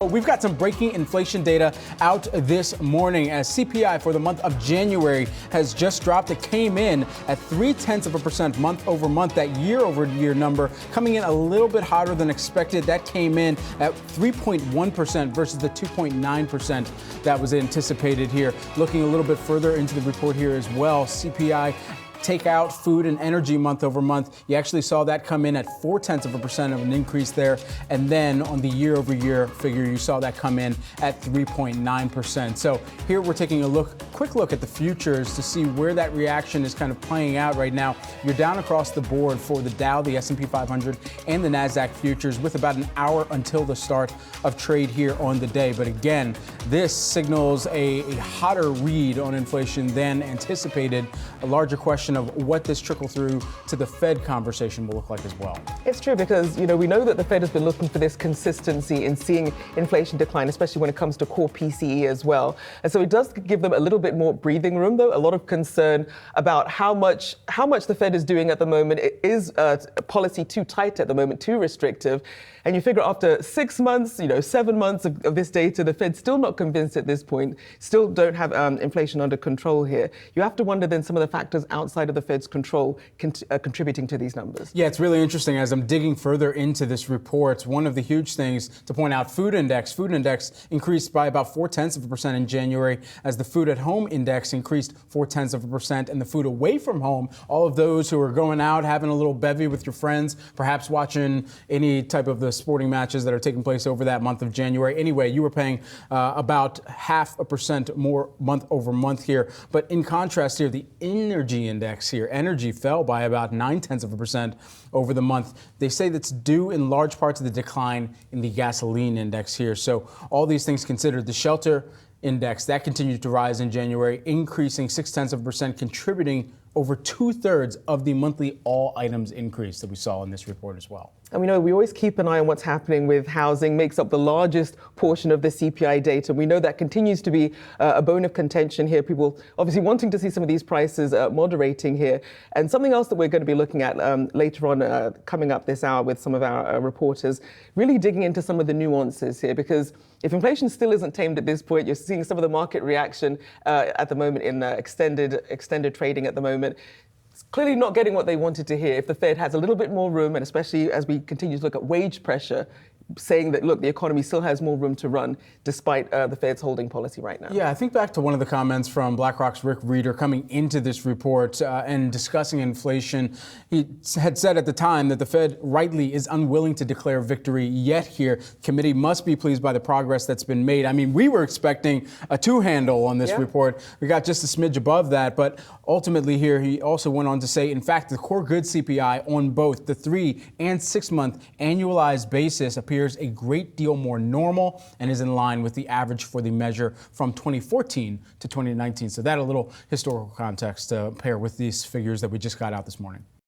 We've got some breaking inflation data out this morning as CPI for the month of January has just dropped. It came in at 0.3% month over month. That year over year number coming in a little bit hotter than expected. That came in at 3.1% versus the 2.9% that was anticipated here. Looking a little bit further into the report here as well, CPI take out food and energy month over month. You actually saw that come in at 0.4% of an increase there. And then on the year over year figure, you saw that come in at 3.9%. So here we're taking a quick look at the futures to see where that reaction is kind of playing out right now. You're down across the board for the Dow, the S&P 500, and the NASDAQ futures with about an hour until the start of trade here on the day. But again, this signals a hotter read on inflation than anticipated. A larger question of what this trickle through to the Fed conversation will look like as well. It's true because, we know that the Fed has been looking for this consistency in seeing inflation decline, especially when it comes to core PCE as well. And so it does give them a little bit more breathing room, though. A lot of concern about how much the Fed is doing at the moment. It is policy too tight at the moment, too restrictive. And you figure after 6 months, 7 months of this data, the Fed's still not convinced at this point, still don't have inflation under control here. You have to wonder then some of the factors outside of the Fed's control contributing to these numbers. Yeah, it's really interesting as I'm digging further into this report. One of the huge things to point out, food index increased by about 0.4% in January as the food at home index increased 0.4%, and the food away from home, all of those who are going out, having a little bevy with your friends, perhaps watching any type of the sporting matches that are taking place over that month of January. Anyway, you were paying about 0.5% more month over month here. But in contrast here, the energy index here, energy fell by about 0.9% over the month. They say that's due in large part to the decline in the gasoline index here. So all these things considered, the shelter index, that continued to rise in January, increasing 0.6%, contributing over 2/3 of the monthly all items increase that we saw in this report as well. And we always keep an eye on what's happening with housing, makes up the largest portion of the CPI data. We know that continues to be a bone of contention here. People obviously wanting to see some of these prices moderating here. And something else that we're going to be looking at later on coming up this hour with some of our reporters, really digging into some of the nuances here, because if inflation still isn't tamed at this point, you're seeing some of the market reaction at the moment in extended trading at the moment. It's clearly not getting what they wanted to hear. If the Fed has a little bit more room, and especially as we continue to look at wage pressure, saying that, look, the economy still has more room to run despite the Fed's holding policy right now. Yeah, I think back to one of the comments from BlackRock's Rick Reeder coming into this report and discussing inflation. He had said at the time that the Fed rightly is unwilling to declare victory yet here. Committee must be pleased by the progress that's been made. I mean, we were expecting a 2 handle on this report. We got just a smidge above that. But ultimately here, he also went on to say, in fact, the core goods CPI on both the 3 and 6 month annualized basis appears a great deal more normal and is in line with the average for the measure from 2014 to 2019. So that a little historical context to pair with these figures that we just got out this morning.